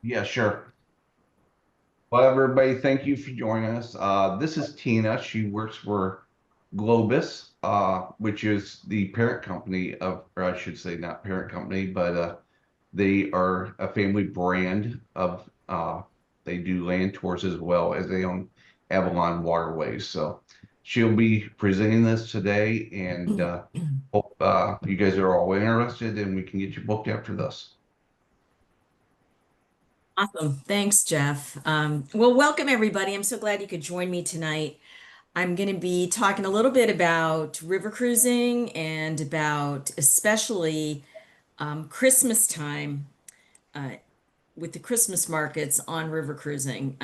Yeah, sure. Well, everybody, thank you for joining us. This is Tina. She works for Globus, which is the parent company of, or I should say, not parent company, but they are a family brand of, they do land tours as well as they own Avalon Waterways. So she'll be presenting this today, and hope you guys are all interested and we can get you booked after this. Awesome. Thanks, Jeff. Well, welcome everybody. I'm so glad you could join me tonight. I'm going to be talking a little bit about river cruising and about especially Christmas time with the Christmas markets on river cruising.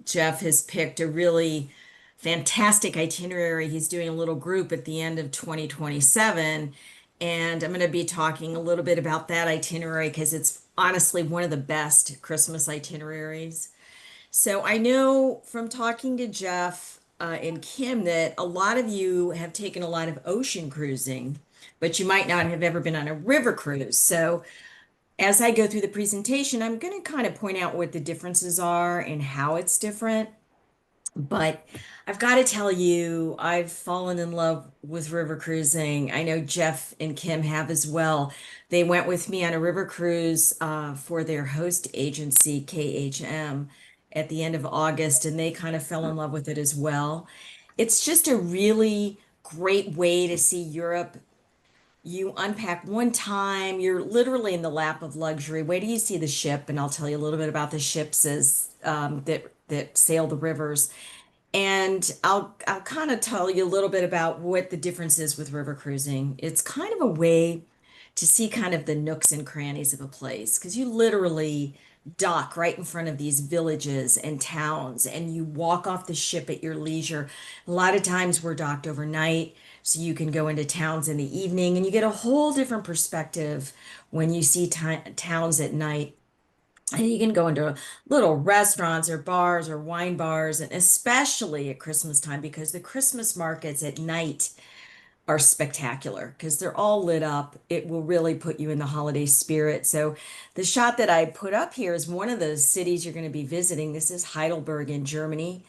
Jeff has picked a really fantastic itinerary. He's doing a little group at the end of 2027. And I'm going to be talking a little bit about that itinerary because it's honestly one of the best Christmas itineraries. So I know from talking to Jeff and Kim that a lot of you have taken a lot of ocean cruising, but you might not have ever been on a river cruise. So as I go through the presentation, I'm going to kind of point out what the differences are and how it's different. But I've got to tell you, I've fallen in love with river cruising. I know Jeff and Kim have as well. They went with me on a river cruise for their host agency, KHM, at the end of August, and they kind of fell in love with it as well. It's just a really great way to see Europe. You unpack one time, you're literally in the lap of luxury. Wait till you see the ship, and I'll tell you a little bit about the ships as that sail the rivers. And I'll kind of tell you a little bit about what the difference is with river cruising. It's kind of a way to see kind of the nooks and crannies of a place because you literally dock right in front of these villages and towns and you walk off the ship at your leisure. A lot of times we're docked overnight, so you can go into towns in the evening and you get a whole different perspective when you see towns at night. And you can go into little restaurants or bars or wine bars, and especially at Christmas time, because the Christmas markets at night are spectacular because they're all lit up. It will really put you in the holiday spirit. So, the shot that I put up here is one of the cities you're going to be visiting. This is Heidelberg in Germany.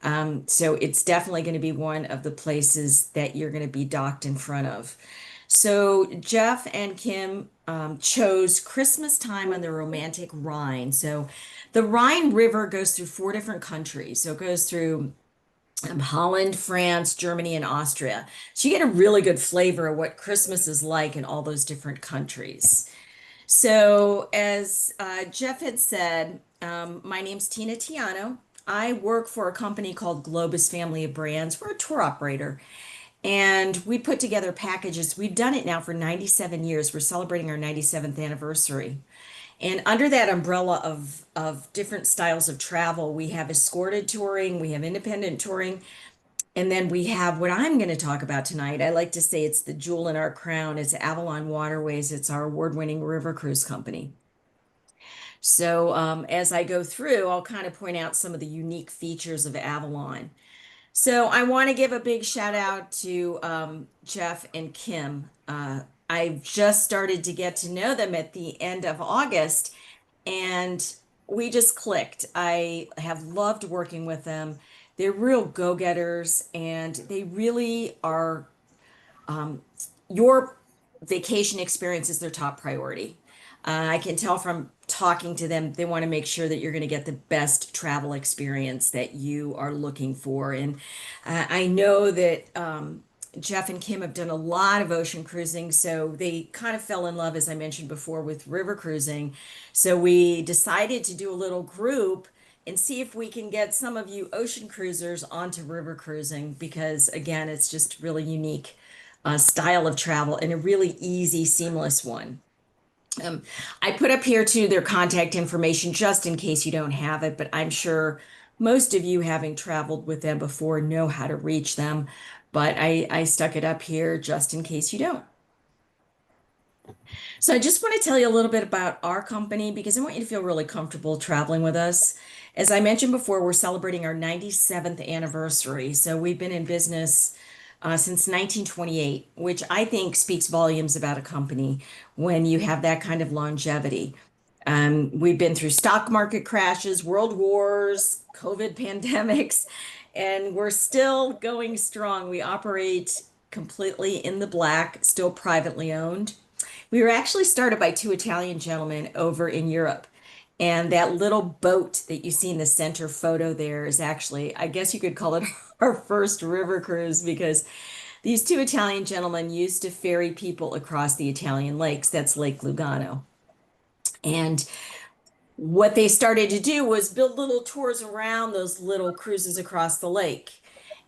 So, it's definitely going to be one of the places that you're going to be docked in front of. So Jeff and Kim chose Christmas time on the romantic Rhine. So the Rhine River goes through four different countries. So it goes through Holland, France, Germany, and Austria. So you get a really good flavor of what Christmas is like in all those different countries. So as Jeff had said, my name's Tina Tiano. I work for a company called Globus Family of Brands. We're a tour operator. And we put together packages. We've done it now for 97 years. We're celebrating our 97th anniversary. And under that umbrella of different styles of travel, we have escorted touring, we have independent touring, and then we have what I'm going to talk about tonight. I like to say it's the jewel in our crown. It's Avalon Waterways. It's our award-winning river cruise company. So as I go through, I'll kind of point out some of the unique features of Avalon. So I want to give a big shout out to Jeff and Kim. I've just started to get to know them at the end of August, and we just clicked. I have loved working with them. They're real go-getters, and they really are um, your vacation experience is their top priority. I can tell from talking to them, they want to make sure that you're going to get the best travel experience that you are looking for. And I know that Jeff and Kim have done a lot of ocean cruising, so they kind of fell in love, as I mentioned before, with river cruising. So we decided to do a little group and see if we can get some of you ocean cruisers onto river cruising because, again, it's just really unique style of travel and a really easy, seamless one. Um, I put up here too their contact information just in case you don't have it, but I'm sure most of you having traveled with them before know how to reach them. But I stuck it up here just in case you don't. So I just want to tell you a little bit about our company because I want you to feel really comfortable traveling with us. As I mentioned before, we're celebrating our 97th anniversary. So we've been in business since 1928, which I think speaks volumes about a company when you have that kind of longevity. We've been through stock market crashes, world wars, COVID pandemics, and we're still going strong. We operate completely in the black, still privately owned. We were actually started by two Italian gentlemen over in Europe. And that little boat that you see in the center photo there is actually, I guess you could call it our first river cruise because these two Italian gentlemen used to ferry people across the Italian lakes. That's Lake Lugano. And what they started to do was build little tours around those little cruises across the lake.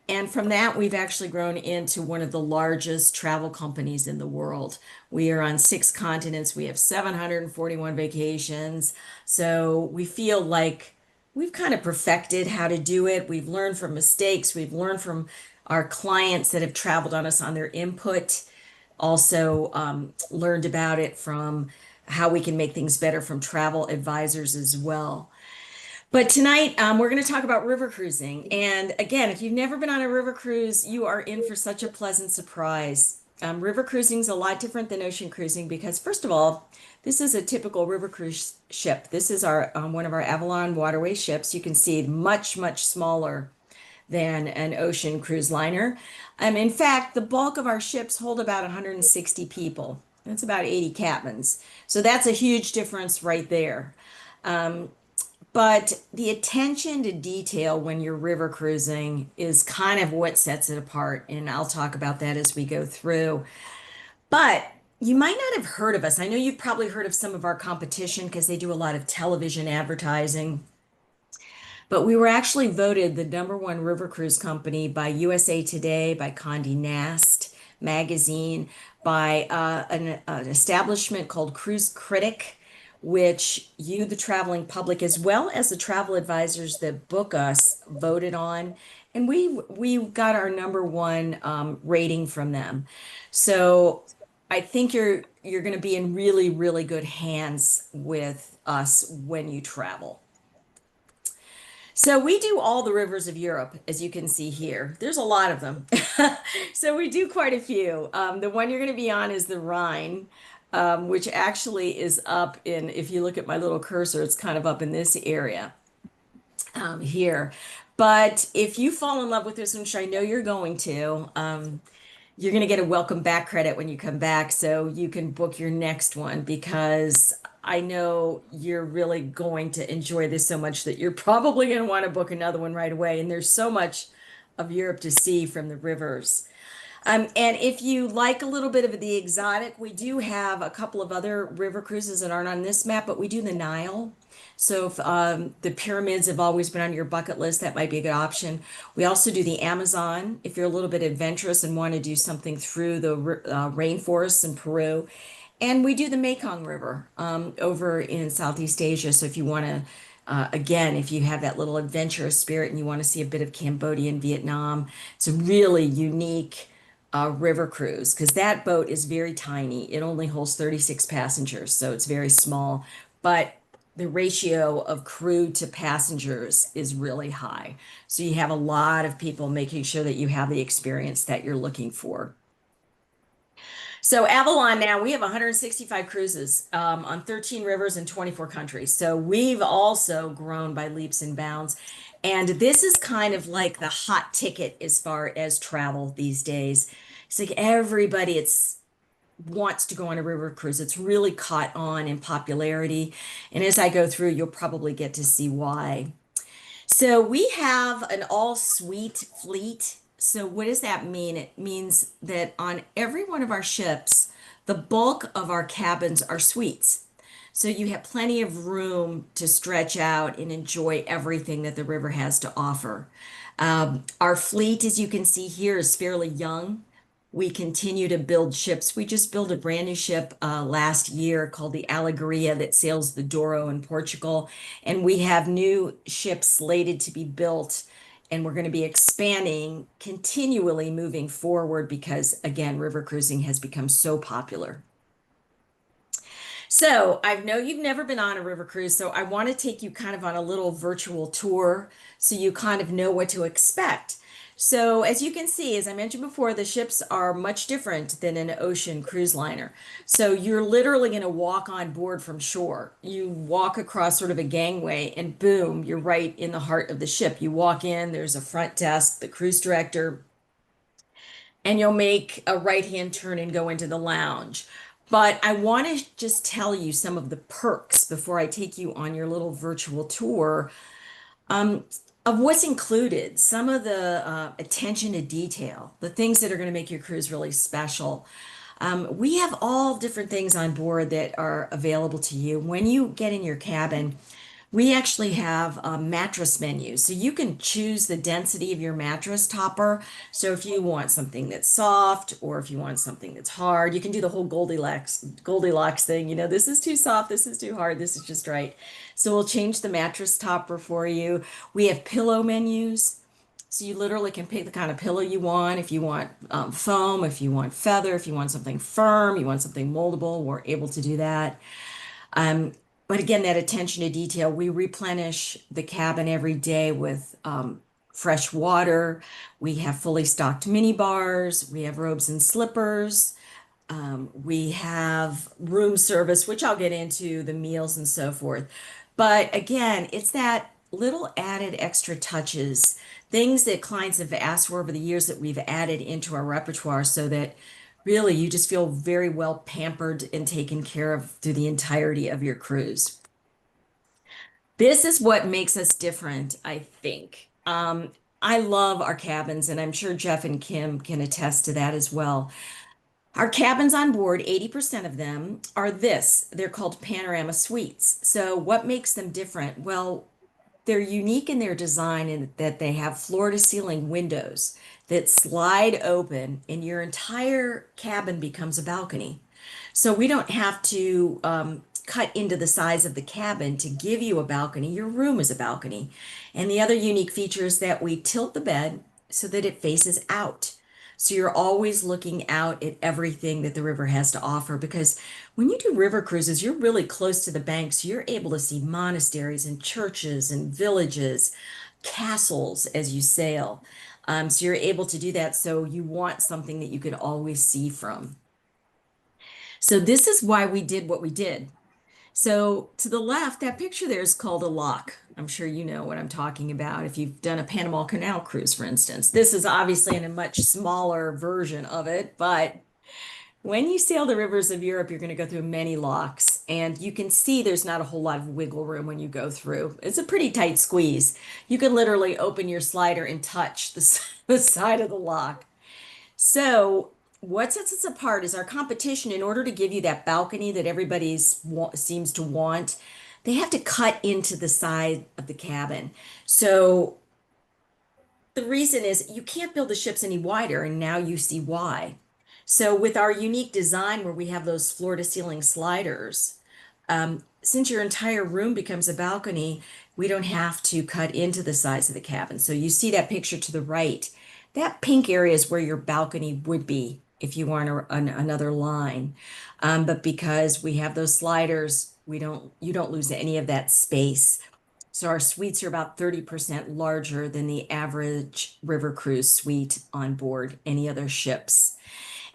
And from that, we've actually grown into one of the largest travel companies in the world. We are on 6 continents. We have 741 vacations. So we feel like we've kind of perfected how to do it. We've learned from mistakes. We've learned from our clients that have traveled on us on their input. Also, learned about it from how we can make things better from travel advisors as well. But tonight, we're going to talk about river cruising. And again, if you've never been on a river cruise, you are in for such a pleasant surprise. River cruising is a lot different than ocean cruising because, first of all, this is a typical river cruise ship. This is our one of our Avalon Waterways ships. You can see much, much smaller than an ocean cruise liner. In fact, the bulk of our ships hold about 160 people. That's about 80 cabins. So that's a huge difference right there. Um, but the attention to detail when you're river cruising is kind of what sets it apart. And I'll talk about that as we go through. But you might not have heard of us. I know you've probably heard of some of our competition because they do a lot of television advertising. But we were actually voted the #1 river cruise company by USA Today, by Condé Nast magazine, by an establishment called Cruise Critic, which you, the traveling public, as well as the travel advisors that book us, voted on. And we got our #1 rating from them. So I think you're going to be in really, really good hands with us when you travel. So we do all the rivers of Europe, as you can see here. There's a lot of them. So we do quite a few. The one you're going to be on is the Rhine, which actually is up in, if you look at my little cursor, it's kind of up in this area here. But if you fall in love with this, which I know you're going to, you're going to get a welcome back credit when you come back so you can book your next one because I know you're really going to enjoy this so much that you're probably going to want to book another one right away. And there's so much of Europe to see from the rivers. And if you like a little bit of the exotic, we do have a couple of other river cruises that aren't on this map, but we do the Nile. So if the pyramids have always been on your bucket list, that might be a good option. We also do the Amazon if you're a little bit adventurous and want to do something through the rainforests in Peru. And we do the Mekong River over in Southeast Asia. So if you want to, again, if you have that little adventurous spirit and you want to see a bit of Cambodia and Vietnam, it's a really unique river cruise because that boat is very tiny. It only holds 36 passengers, so it's very small. But the ratio of crew to passengers is really high. So you have a lot of people making sure that you have the experience that you're looking for. So Avalon now, we have 165 cruises on 13 rivers in 24 countries. So we've also grown by leaps and bounds. And this is kind of like the hot ticket as far as travel these days. It's like everybody it's wants to go on a river cruise. It's really caught on in popularity. And as I go through, you'll probably get to see why. So we have an all suite fleet. So what does that mean? It means that on every one of our ships, the bulk of our cabins are suites. So you have plenty of room to stretch out and enjoy everything that the river has to offer. Our fleet, as you can see here, is fairly young. We continue to build ships. We just built a brand new ship last year called the Alegria that sails the Douro in Portugal. And we have new ships slated to be built. And we're going to be expanding continually moving forward because, again, river cruising has become so popular. So I know you've never been on a river cruise, so I want to take you kind of on a little virtual tour so you kind of know what to expect. So, as you can see, as I mentioned before, the ships are much different than an ocean cruise liner. So, you're literally going to walk on board from shore. You walk across sort of a gangway, and boom, you're right in the heart of the ship. You walk in, there's a front desk, the cruise director, and you'll make a right-hand turn and go into the lounge. But I want to just tell you some of the perks before I take you on your little virtual tour um, of what's included, some of the attention to detail, the things that are going to make your cruise really special. We have all different things on board that are available to you. When you get in your cabin, we actually have mattress menus. So you can choose the density of your mattress topper. So if you want something that's soft or if you want something that's hard, you can do the whole Goldilocks thing. You know, this is too soft, this is too hard, this is just right. So we'll change the mattress topper for you. We have pillow menus. So you literally can pick the kind of pillow you want. If you want foam, if you want feather, if you want something firm, you want something moldable, we're able to do that. Um, but again, that attention to detail, we replenish the cabin every day with fresh water. We have fully stocked mini bars. We have robes and slippers. We have room service, which I'll get into, the meals and so forth. But again, it's that little added extra touches, things that clients have asked for over the years that we've added into our repertoire so that really you just feel very well pampered and taken care of through the entirety of your cruise. This is what makes us different, I think. I love our cabins, and I'm sure Jeff and Kim can attest to that as well. Our cabins on board, 80% of them are this. They're called panorama suites. So, what makes them different? Well, they're unique in their design in that they have floor to ceiling windows that slide open, and your entire cabin becomes a balcony. So we don't have to cut into the size of the cabin to give you a balcony. Your room is a balcony. And the other unique feature is that we tilt the bed so that it faces out. So you're always looking out at everything that the river has to offer because when you do river cruises, you're really close to the banks. You're able to see monasteries and churches and villages, castles as you sail. So you're able to do that. So you want something that you could always see from. So this is why we did what we did. So to the left, that picture there is called a lock. I'm sure you know what I'm talking about if you've done a Panama Canal cruise, for instance. This is obviously in a much smaller version of it, but when you sail the rivers of Europe, you're going to go through many locks, and you can see there's not a whole lot of wiggle room when you go through. It's a pretty tight squeeze. You can literally open your slider and touch the side of the lock. So, what sets us apart is our competition. In order to give you that balcony that seems to want, they have to cut into the side of the cabin. So, the reason is you can't build the ships any wider, and now you see why. So, with our unique design where we have those floor to ceiling sliders, since your entire room becomes a balcony, we don't have to cut into the size of the cabin. So, you see that picture to the right. That pink area is where your balcony would be if you want another line. But because we have those sliders, you don't lose any of that space. So our suites are about 30% larger than the average river cruise suite on board any other ships.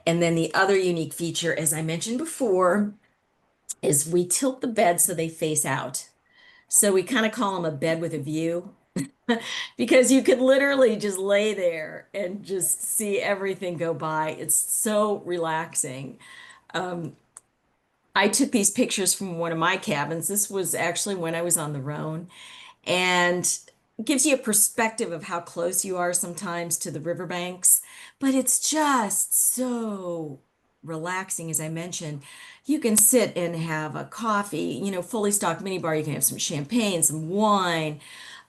And then the other unique feature, as I mentioned before, is we tilt the bed so they face out. So we kind of call them a bed with a view because you could literally just lay there and just see everything go by. It's so relaxing. Um, I took these pictures from one of my cabins. This was actually when I was on the Rhone, and gives you a perspective of how close you are sometimes to the riverbanks. But it's just so relaxing, as I mentioned. You can sit and have a coffee, you know, fully stocked minibar. You can have some champagne, some wine,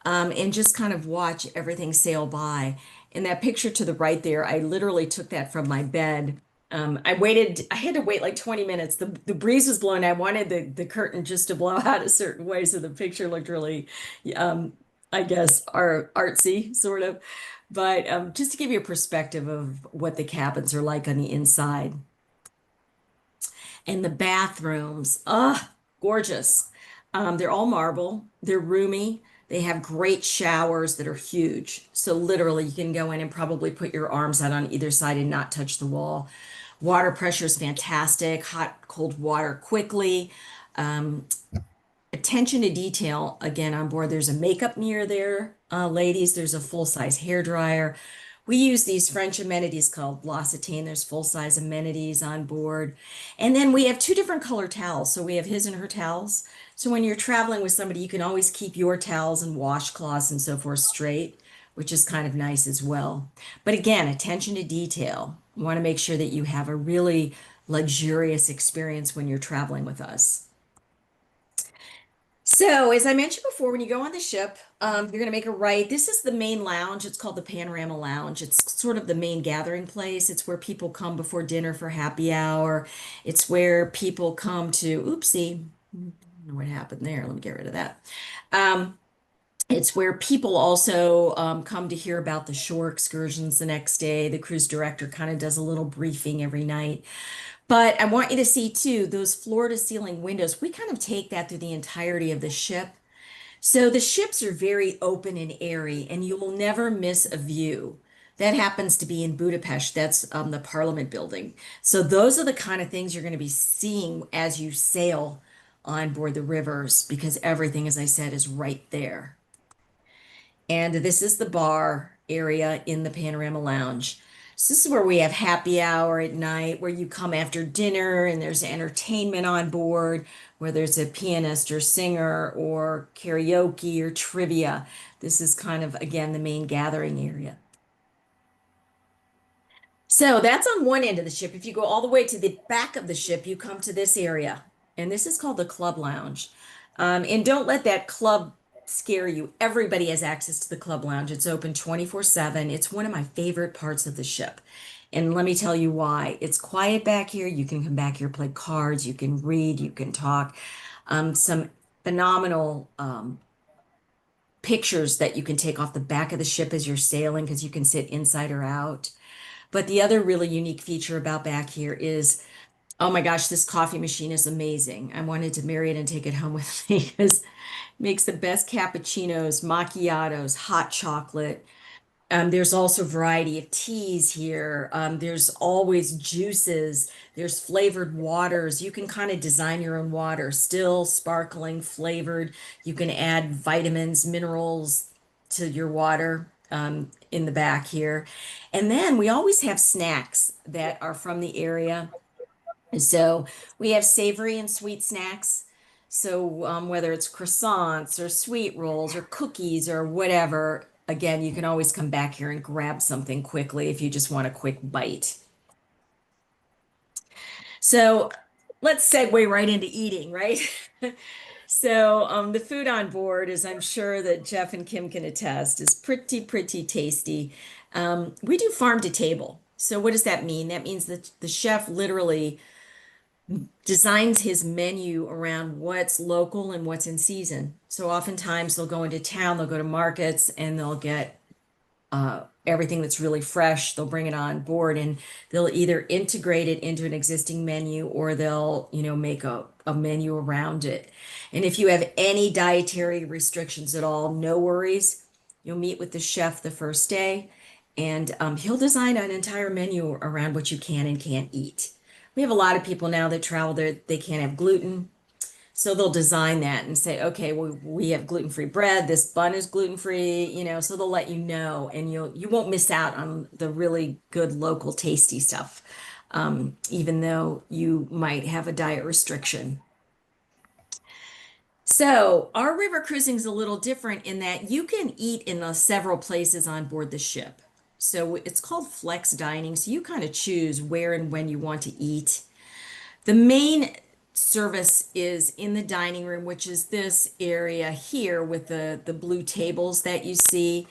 and just kind of watch everything sail by. In that picture to the right there, I literally took that from my bed. I had to wait like 20 minutes. The breeze was blowing. I wanted the curtain just to blow out a certain way. So the picture looked really, I guess, artsy, sort of. But just to give you a perspective of what the cabins are like on the inside. And the bathrooms, gorgeous. They're all marble, they're roomy. They have great showers that are huge. So literally you can go in and probably put your arms out on either side and not touch the wall. Water pressure is fantastic, hot, cold water quickly. Um, Attention to detail again on board. There's a makeup mirror there, ladies. There's a full-size hair dryer. We use these French amenities called L'Occitane. There's full-size amenities on board. And then we have two different color towels. So we have his and her towels. So when you're traveling with somebody, you can always keep your towels and washcloths and so forth straight, which is kind of nice as well. But again, attention to detail. You want to make sure that you have a really luxurious experience when you're traveling with us. So, as I mentioned before, when you go on the ship, you're going to make a right. This is the main lounge. It's called the Panorama Lounge. It's sort of the main gathering place. It's where people come before dinner for happy hour. It's where people come to, oopsie, I don't know what happened there. Let me get rid of that. Um, it's where people also come to hear about the shore excursions the next day. The cruise director kind of does a little briefing every night. But I want you to see too, those floor to ceiling windows. We kind of take that through the entirety of the ship. So the ships are very open and airy, and you will never miss a view. That happens to be in Budapest. That's the Parliament building. So those are the kind of things you're going to be seeing as you sail on board the rivers because everything, as I said, is right there. And this is the bar area in the Panorama Lounge. So this is where we have happy hour at night, where you come after dinner and there's entertainment on board, where there's a pianist or singer or karaoke or trivia. This is kind of, again, the main gathering area. So that's on one end of the ship. If you go all the way to the back of the ship, you come to this area, and this is called the Club Lounge. And don't let that club scare you. Everybody has access to the Club Lounge. It's open 24/7. It's one of my favorite parts of the ship. And let me tell you why. It's quiet back here. You can come back here, play cards, you can read, you can talk. Some phenomenal pictures that you can take off the back of the ship as you're sailing because you can sit inside or out. But the other really unique feature about back here is, oh my gosh, this coffee machine is amazing. I wanted to marry it and take it home with me because it makes the best cappuccinos, macchiatos, hot chocolate. There's also a variety of teas here. There's always juices. There's flavored waters. You can kind of design your own water, still sparkling, flavored. You can add vitamins, minerals to your water in the back here. And then we always have snacks that are from the area. So we have savory and sweet snacks. So whether it's croissants or sweet rolls or cookies or whatever, again, you can always come back here and grab something quickly if you just want a quick bite. So let's segue right into eating, right? So the food on board, as I'm sure that Jeff and Kim can attest, is pretty tasty. We do farm to table. So what does that mean? That means that the chef literally designs his menu around what's local and what's in season. So oftentimes they'll go into town, they'll go to markets, and they'll get everything that's really fresh. They'll bring it on board, and they'll either integrate it into an existing menu or they'll, make a menu around it. And if you have any dietary restrictions at all, no worries. You'll meet with the chef the first day, and he'll design an entire menu around what you can and can't eat. We have a lot of people now that travel there, they can't have gluten. So they'll design that and say, okay, well, we have gluten-free bread. This bun is gluten-free, so they'll let you know, and you won't miss out on the really good local tasty stuff, even though you might have a diet restriction. So our river cruising is a little different in that you can eat in several places on board the ship. So it's called flex dining. So you kind of choose where and when you want to eat. The main service is in the dining room, which is this area here with the blue tables that you see.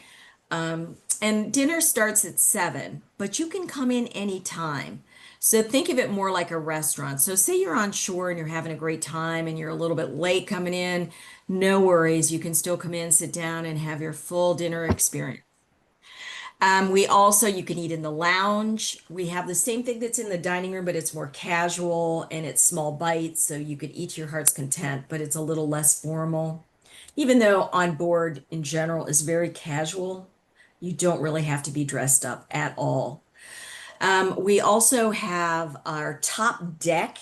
And dinner starts at 7, but you can come in anytime. So think of it more like a restaurant. So say you're on shore and you're having a great time and you're a little bit late coming in, no worries. You can still come in, sit down, and have your full dinner experience. You can eat in the lounge. We have the same thing that's in the dining room, but it's more casual and it's small bites. So you could eat to your heart's content, but it's a little less formal. even though on board in general is very casual, you don't really have to be dressed up at all. We also have our top deck,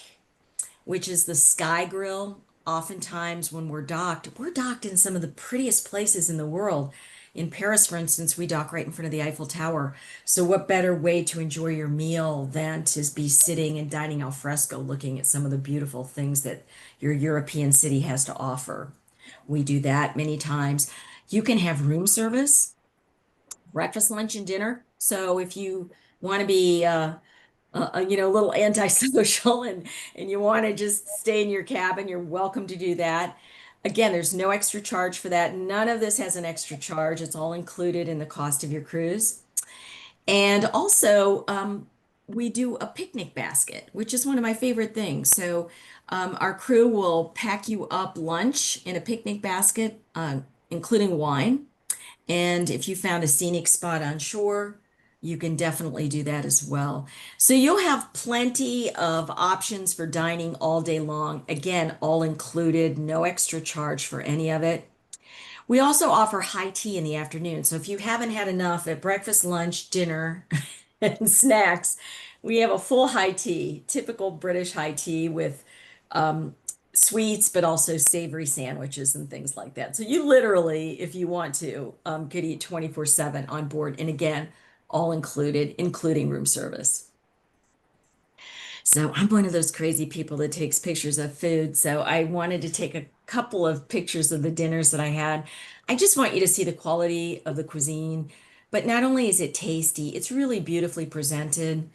which is the Sky Grill. Oftentimes, when we're docked in some of the prettiest places in the world. In Paris, for instance, we dock right in front of the Eiffel Tower. So, what better way to enjoy your meal than to be sitting and dining al fresco, looking at some of the beautiful things that your European city has to offer? We do that many times. You can have room service, breakfast, lunch, and dinner. So, if you want to be a little antisocial and you want to just stay in your cabin, you're welcome to do that. Again, there's no extra charge for that. None of this has an extra charge. It's all included in the cost of your cruise. And also, we do a picnic basket, which is one of my favorite things. So, our crew will pack you up lunch in a picnic basket, including wine. And if you found a scenic spot on shore, you can definitely do that as well. So you'll have plenty of options for dining all day long. Again, all included, no extra charge for any of it. We also offer high tea in the afternoon. So if you haven't had enough at breakfast, lunch, dinner, and snacks, we have a full high tea, typical British high tea with um, sweets, but also savory sandwiches and things like that. So you literally, if you want to, could eat 24/7 on board. And again, all included, including room service. So I'm one of those crazy people that takes pictures of food. So I wanted to take a couple of pictures of the dinners that I had. I just want you to see the quality of the cuisine. But not only is it tasty, it's really beautifully presented.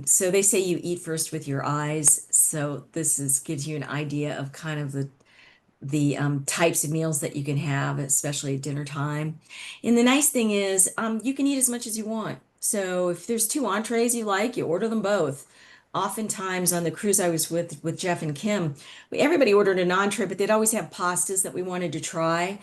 So they say you eat first with your eyes. So this is gives you an idea of kind of the types of meals that you can have, especially at dinner time. And the nice thing is, you can eat as much as you want. So if there's two entrees you like, you order them both. Oftentimes on the cruise I was with Jeff and Kim, everybody ordered an entree, but they'd always have pastas that we wanted to try.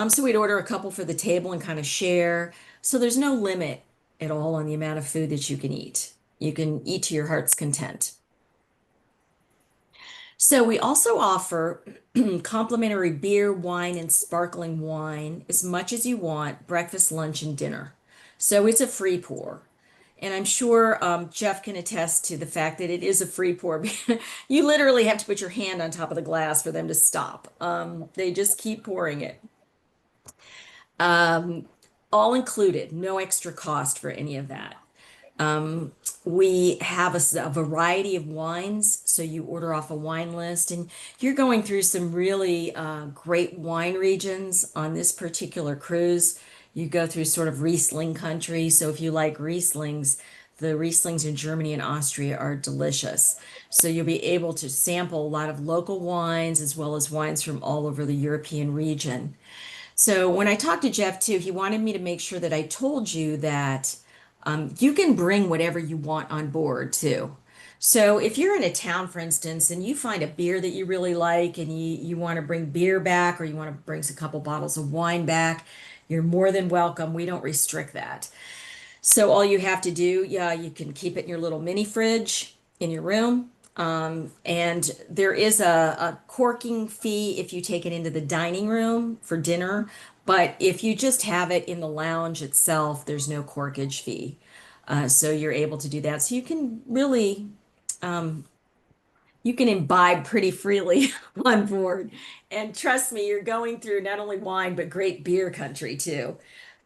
So we'd order a couple for the table and kind of share. So there's no limit at all on the amount of food that you can eat. You can eat to your heart's content. So we also offer complimentary beer, wine, and sparkling wine as much as you want, breakfast, lunch, and dinner. So it's a free pour. And I'm sure Jeff can attest to the fact that it is a free pour. You literally have to put your hand on top of the glass for them to stop. They just keep pouring it. Um, all included, no extra cost for any of that. Um, we have a variety of wines, so you order off a wine list, and you're going through some really great wine regions on this particular cruise. You go through sort of Riesling country, so if you like Rieslings, the Rieslings in Germany and Austria are delicious. So you'll be able to sample a lot of local wines as well as wines from all over the European region. So when I talked to Jeff too, he wanted me to make sure that I told you that you can bring whatever you want on board too. So if you're in a town, for instance, and you find a beer that you really like and you want to bring beer back or you want to bring a couple bottles of wine back, you're more than welcome. We don't restrict that. So all you have to do, yeah, you can keep it in your little mini fridge in your room. And there is a corking fee if you take it into the dining room for dinner. But if you just have it in the lounge itself, there's no corkage fee. So you're able to do that. So you can really, um, you can imbibe pretty freely on board. And trust me, you're going through not only wine, but great beer country too,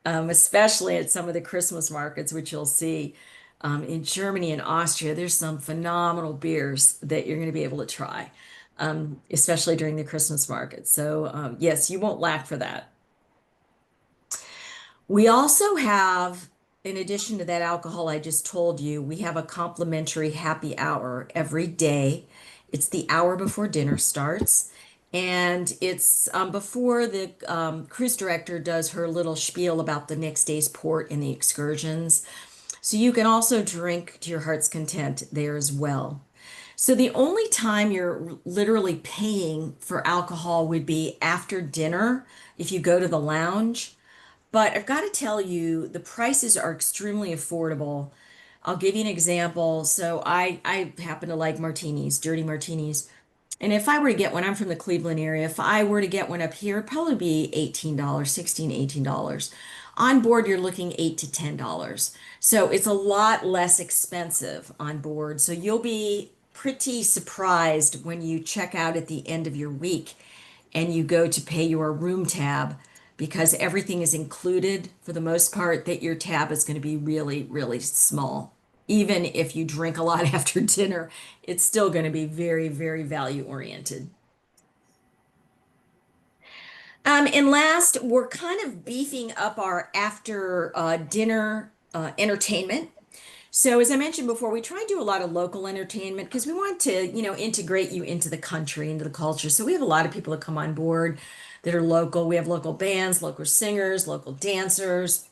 especially at some of the Christmas markets, which you'll see in Germany and Austria. There's some phenomenal beers that you're going to be able to try, especially during the Christmas market. So, yes, you won't lack for that. We also have, in addition to that alcohol I just told you, we have a complimentary happy hour every day. It's the hour before dinner starts. And it's before the cruise director does her little spiel about the next day's port and the excursions. So you can also drink to your heart's content there as well. So the only time you're literally paying for alcohol would be after dinner if you go to the lounge. But I've got to tell you, the prices are extremely affordable. I'll give you an example. So I happen to like martinis, dirty martinis. And if I were to get one, I'm from the Cleveland area. If I were to get one up here, it'd probably be $18, 16, $18. On board, you're looking $8 to $10. So it's a lot less expensive on board. So you'll be pretty surprised when you check out at the end of your week and you go to pay your room tab because everything is included for the most part, that your tab is going to be really, really small. Even if you drink a lot after dinner, it's still going to be very, very value oriented. And last, we're kind of beefing up our after dinner entertainment. So as I mentioned before, we try and do a lot of local entertainment because we want to, integrate you into the country, into the culture. So we have a lot of people that come on board that are local. We have local bands, local singers, local dancers.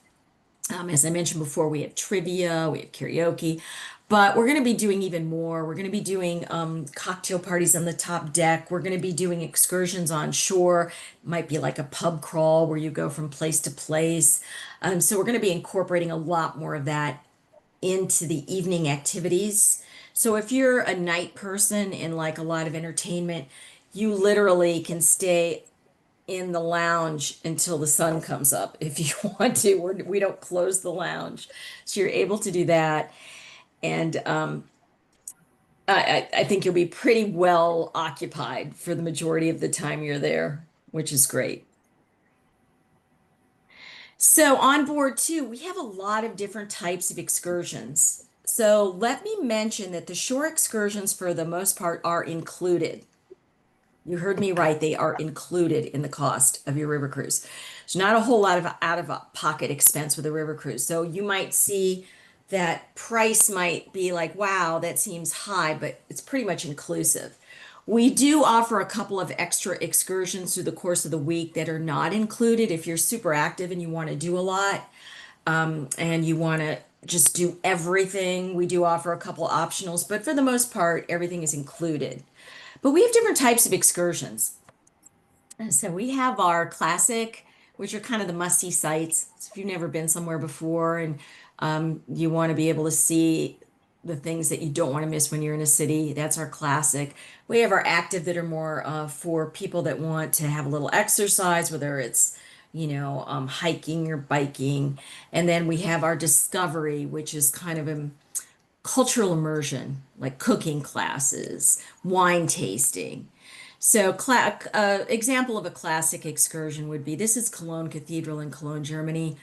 As I mentioned before, we have trivia, we have karaoke, but we're going to be doing even more. We're going to be doing cocktail parties on the top deck. We're going to be doing excursions on shore. Might be like a pub crawl where you go from place to place. So we're going to be incorporating a lot more of that into the evening activities. So if you're a night person and like a lot of entertainment, you literally can stay in the lounge until the sun comes up if you want to. We don't close the lounge. So you're able to do that. And I think you'll be pretty well occupied for the majority of the time you're there, which is great. So on board too, we have a lot of different types of excursions. So let me mention that the shore excursions, for the most part, are included. You heard me right. They are included in the cost of your river cruise. There's not a whole lot of out of pocket expense with a river cruise. So you might see that price might be like, wow, that seems high, but it's pretty much inclusive. We do offer a couple of extra excursions through the course of the week that are not included if you're super active and you want to do a lot, and you want to just do everything. We do offer a couple optionals, but for the most part, everything is included. But we have different types of excursions. And so we have our classic, which are kind of the must-see sites. So if you've never been somewhere before and you want to be able to see the things that you don't want to miss when you're in a city, that's our classic. We have our active that are more for people that want to have a little exercise, whether it's, hiking or biking. And then we have our discovery, which is kind of a cultural immersion, like cooking classes, wine tasting. So, example of a classic excursion would be, this is Cologne Cathedral in Cologne, Germany.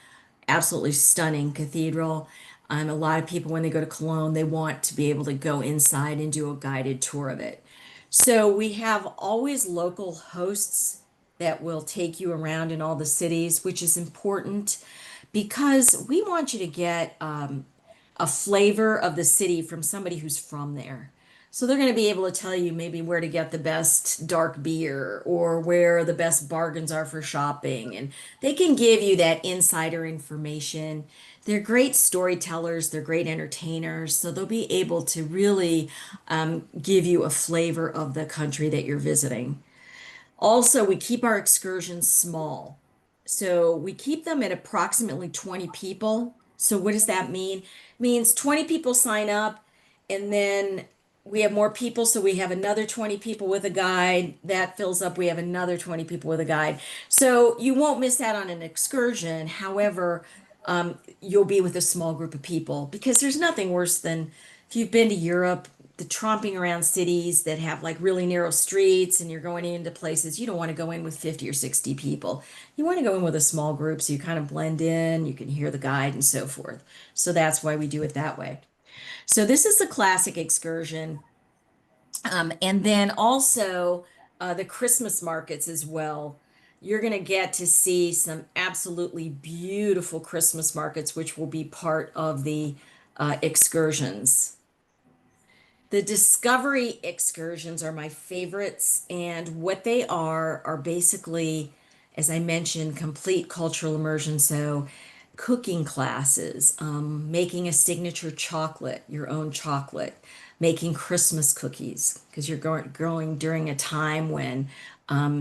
Absolutely stunning cathedral. A lot of people, when they go to Cologne, they want to be able to go inside and do a guided tour of it. So, we have always local hosts that will take you around in all the cities, which is important because we want you to get a flavor of the city from somebody who's from there. So they're going to be able to tell you maybe where to get the best dark beer or where the best bargains are for shopping. And they can give you that insider information. They're great storytellers, they're great entertainers. So they'll be able to really give you a flavor of the country that you're visiting. Also, we keep our excursions small. So we keep them at approximately 20 people. So what does that mean? It means 20 people sign up, and then we have more people. So we have another 20 people with a guide. That fills up. We have another 20 people with a guide. So you won't miss out on an excursion. However, you'll be with a small group of people because there's nothing worse than, if you've been to Europe, the tromping around cities that have like really narrow streets and you're going into places, you don't want to go in with 50 or 60 people. You want to go in with a small group so you kind of blend in, you can hear the guide and so forth. So that's why we do it that way. So this is the classic excursion. And then also the Christmas markets as well. You're going to get to see some absolutely beautiful Christmas markets, which will be part of the excursions. The discovery excursions are my favorites, and what they are basically, as I mentioned, complete cultural immersion. So, cooking classes, making a signature chocolate, your own chocolate, making Christmas cookies, because you're going during a time when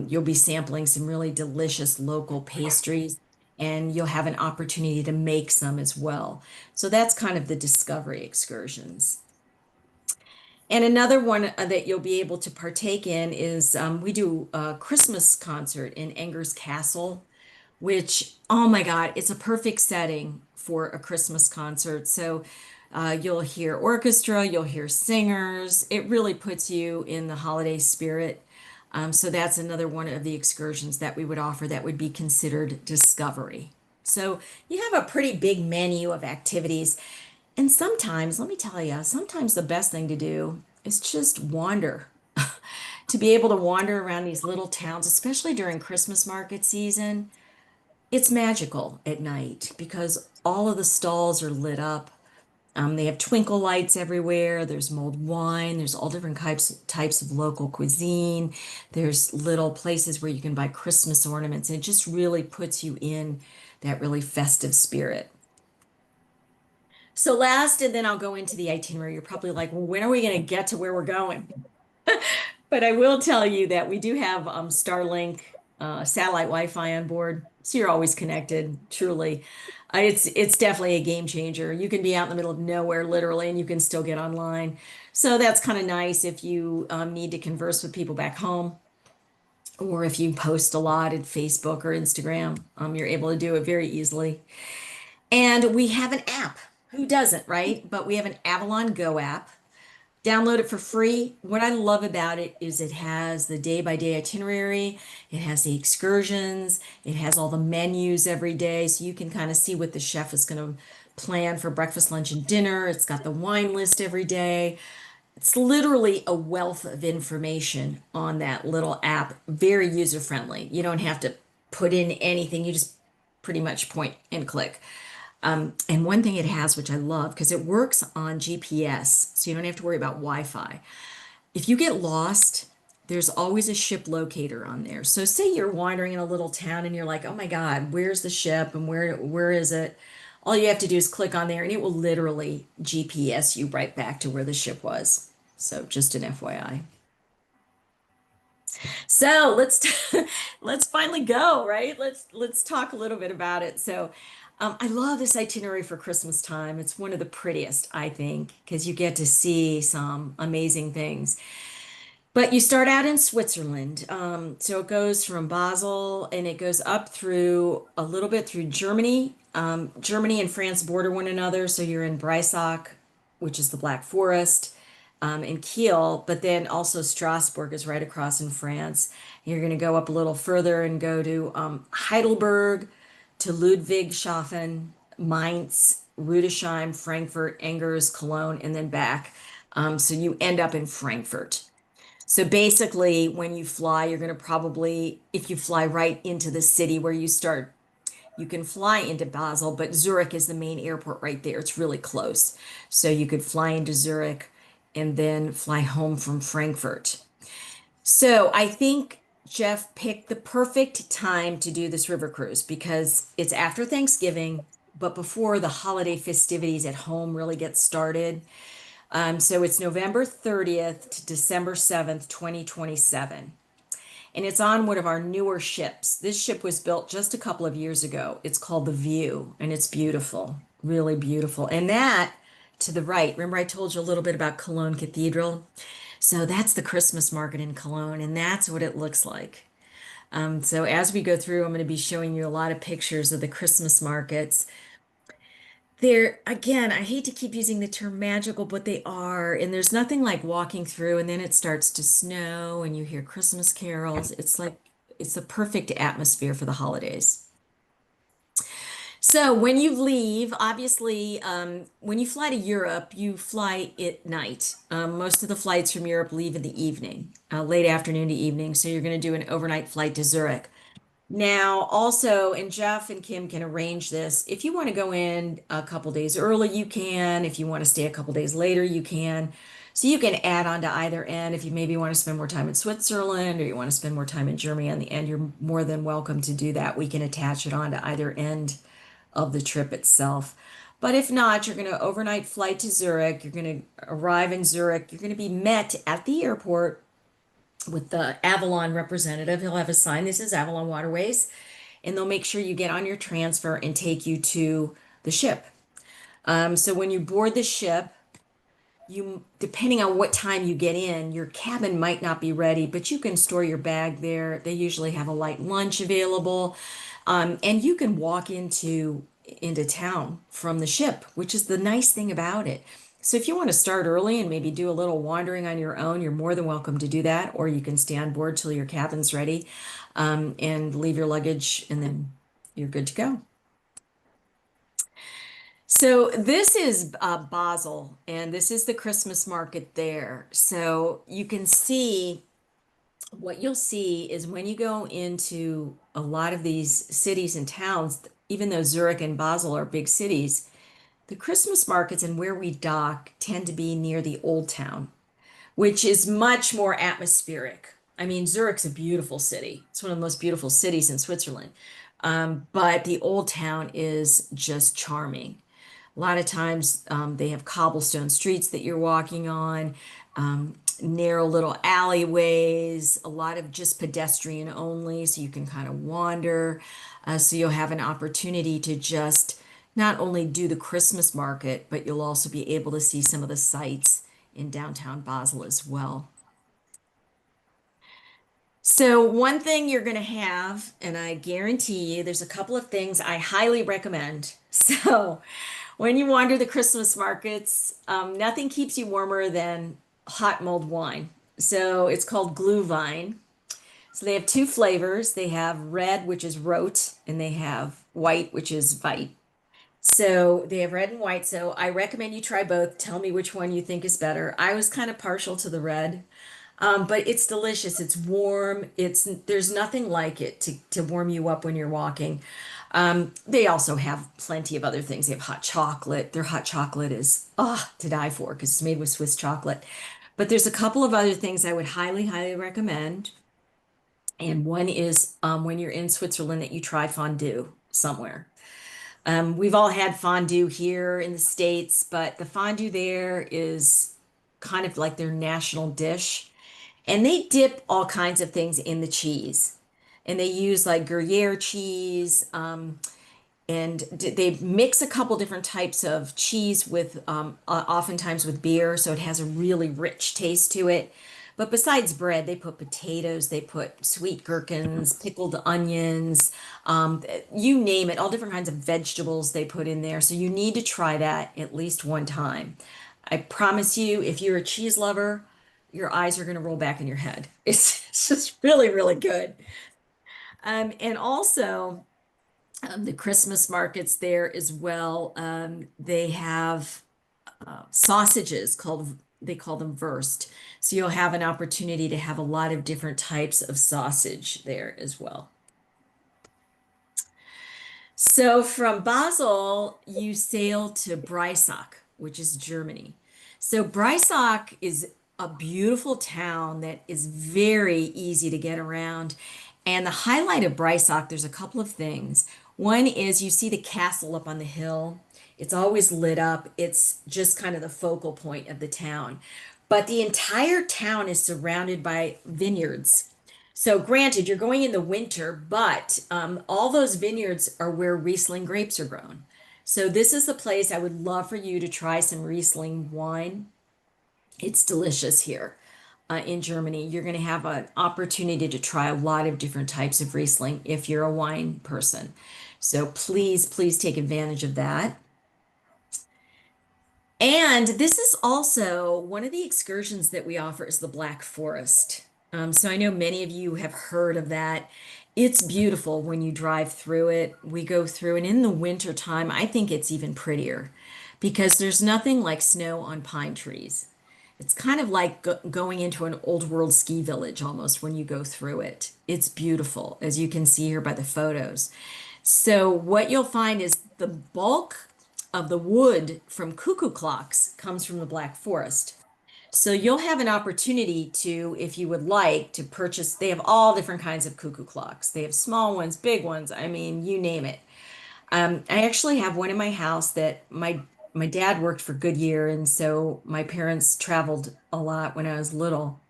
you'll be sampling some really delicious local pastries, and you'll have an opportunity to make some as well. So, that's kind of the discovery excursions. And another one that you'll be able to partake in is we do a Christmas concert in Angers Castle, which, oh my God, it's a perfect setting for a Christmas concert. So you'll hear orchestra, you'll hear singers. It really puts you in the holiday spirit. So that's another one of the excursions that we would offer that would be considered discovery. So you have a pretty big menu of activities. And sometimes, let me tell you, sometimes the best thing to do is just wander. To be able to wander around these little towns, especially during Christmas market season, it's magical at night because all of the stalls are lit up. They have twinkle lights everywhere. There's mulled wine. There's all different types of local cuisine. There's little places where you can buy Christmas ornaments. And it just really puts you in that really festive spirit. So last, and then I'll go into the itinerary. You're probably like, well, when are we going to get to where we're going? But I will tell you that we do have Starlink satellite Wi-Fi on board, so you're always connected. Truly, it's definitely a game changer. You can be out in the middle of nowhere, literally, and you can still get online. So that's kind of nice if you need to converse with people back home, or if you post a lot at Facebook or Instagram. You're able to do it very easily. And we have an app. Who doesn't, right? But we have an Avalon Go app. Download it for free. What I love about it is it has the day by day itinerary, it has the excursions, it has all the menus every day. So you can kind of see what the chef is going to plan for breakfast, lunch, and dinner. It's got the wine list every day. It's literally a wealth of information on that little app, very user friendly. You don't have to put in anything, you just pretty much point and click. And one thing it has, which I love, because it works on GPS, so you don't have to worry about Wi-Fi. If you get lost, there's always a ship locator on there. So say you're wandering in a little town and you're like, oh my God, where's the ship and where is it? All you have to do is click on there and it will literally GPS you right back to where the ship was. So just an FYI. So let's finally go, right? Let's talk a little bit about it. So I love this itinerary for Christmas time. It's one of the prettiest, I think, because you get to see some amazing things. But you start out in Switzerland. So it goes from Basel and it goes up through a little bit through Germany. Germany and France border one another. So you're in Breisach, which is the Black Forest, in Kiel, but then also Strasbourg is right across in France. You're going to go up a little further and go to Heidelberg, to Ludwigshafen, Mainz, Rudesheim, Frankfurt, Angers, Cologne, and then back. So you end up in Frankfurt. So basically, when you fly, you're going to probably, if you fly right into the city where you start, you can fly into Basel, but Zurich is the main airport right there. It's really close. So you could fly into Zurich and then fly home from Frankfurt. So I think Jeff picked the perfect time to do this river cruise because it's after Thanksgiving, but before the holiday festivities at home really get started. So it's November 30th to December 7th, 2027. And it's on one of our newer ships. This ship was built just a couple of years ago. It's called the View, and it's beautiful, really beautiful. And that to the right, remember I told you a little bit about Cologne Cathedral? So that's the Christmas market in Cologne, and that's what it looks like. So as we go through, I'm going to be showing you a lot of pictures of the Christmas markets. They're, again, I hate to keep using the term magical, but they are. And there's nothing like walking through and then it starts to snow and you hear Christmas carols. It's like, it's the perfect atmosphere for the holidays. So when you leave, obviously, when you fly to Europe, you fly at night. Most of the flights from Europe leave in the evening, late afternoon to evening. So you're going to do an overnight flight to Zurich. Now, also, and Jeff and Kim can arrange this. If you want to go in a couple days early, you can. If you want to stay a couple days later, you can. So you can add on to either end. If you maybe want to spend more time in Switzerland or you want to spend more time in Germany on the end, you're more than welcome to do that. We can attach it on to either end of the trip itself. But if not, you're going to overnight flight to Zurich. You're going to arrive in Zurich. You're going to be met at the airport with the Avalon representative. He'll have a sign, this is Avalon Waterways, and they'll make sure you get on your transfer and take you to the ship. So when you board the ship, you, depending on what time you get in, your cabin might not be ready, but you can store your bag there. They usually have a light lunch available. And you can walk into town from the ship, which is the nice thing about it. So if you want to start early and maybe do a little wandering on your own, you're more than welcome to do that, or you can stay on board till your cabin's ready, and leave your luggage, and then you're good to go. So this is Basel, and this is the Christmas market there. So you can see what you'll see is when you go into a lot of these cities and towns, even though Zurich and Basel are big cities, the Christmas markets and where we dock tend to be near the old town, which is much more atmospheric. I mean, Zurich's a beautiful city. It's one of the most beautiful cities in Switzerland. But the old town is just charming. A lot of times they have cobblestone streets that you're walking on, narrow little alleyways, a lot of just pedestrian only, so you can kind of wander. So you'll have an opportunity to just not only do the Christmas market, but you'll also be able to see some of the sights in downtown Basel as well. So, one thing you're going to have, and I guarantee you, there's a couple of things I highly recommend. So, when you wander the Christmas markets, nothing keeps you warmer than hot mulled wine. So, it's called Glühwein. So, they have two flavors. They have red, which is rot, and they have white, which is Veit. So, they have red and white. So, I recommend you try both. Tell me which one you think is better. I was kind of partial to the red. But it's delicious. It's warm. There's nothing like it to warm you up when you're walking. They also have plenty of other things. They have hot chocolate. Their hot chocolate is to die for because it's made with Swiss chocolate. But there's a couple of other things I would highly, highly recommend. And one is when you're in Switzerland that you try fondue somewhere. We've all had fondue here in the States, but the fondue there is kind of like their national dish. And they dip all kinds of things in the cheese. And they use like Gruyere cheese, and they mix a couple different types of cheese with, oftentimes with beer, so it has a really rich taste to it. But besides bread, they put potatoes, they put sweet gherkins, pickled onions, you name it, all different kinds of vegetables they put in there. So you need to try that at least one time. I promise you, if you're a cheese lover, your eyes are going to roll back in your head. It's just really, really good. And also, the Christmas markets there as well. They have sausages they call them Wurst. So you'll have an opportunity to have a lot of different types of sausage there as well. So from Basel, you sail to Breisach, which is Germany. So Breisach is a beautiful town that is very easy to get around. And the highlight of Breisach, there's a couple of things. One is you see the castle up on the hill. It's always lit up. It's just kind of the focal point of the town. But the entire town is surrounded by vineyards. So, granted, you're going in the winter, but all those vineyards are where Riesling grapes are grown. So, this is the place I would love for you to try some Riesling wine. It's delicious here in Germany. You're going to have an opportunity to try a lot of different types of Riesling if you're a wine person. So, please, please take advantage of that. And this is also one of the excursions that we offer is the Black Forest. So I know many of you have heard of that. It's beautiful when you drive through it. We go through, and in the winter time, I think it's even prettier because there's nothing like snow on pine trees. It's kind of like going into an old world ski village almost when you go through it. It's beautiful, as you can see here by the photos. So what you'll find is the bulk of the wood from cuckoo clocks comes from the Black Forest. So you'll have an opportunity to, if you would like, to purchase. They have all different kinds of cuckoo clocks. They have small ones, big ones. I mean, you name it. I actually have one in my house that my dad worked for Goodyear, and so my parents traveled a lot when I was little,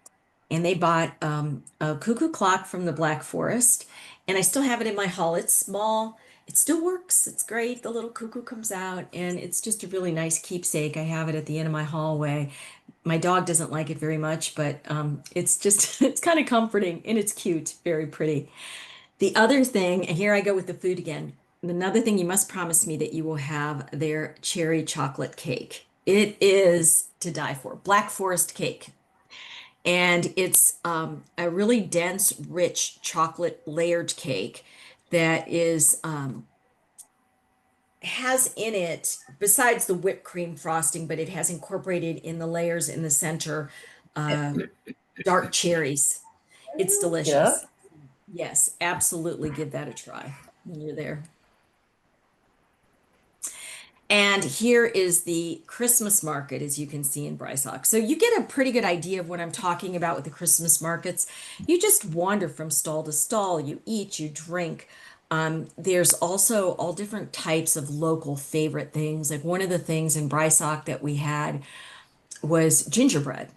and they bought a cuckoo clock from the Black Forest, And I still have it in my hall. It's small. It still works. It's great. The little cuckoo comes out, and it's just a really nice keepsake. I have it at the end of my hallway. My dog doesn't like it very much, but it's just, it's kind of comforting and it's cute, very pretty. The other thing, and here I go with the food again. Another thing you must promise me that you will have their cherry chocolate cake. It is to die for. Black Forest cake. And it's a really dense, rich chocolate layered cake that is has in it, besides the whipped cream frosting, but it has incorporated in the layers in the center uh, dark cherries. It's Yeah. delicious. Yes, absolutely give that a try when you're there. And here is the Christmas market, as you can see in Brysock. So you get a pretty good idea of what I'm talking about with the Christmas markets. You just wander from stall to stall, you eat, you drink. There's also all different types of local favorite things. Like one of the things in Brysock that we had was gingerbread.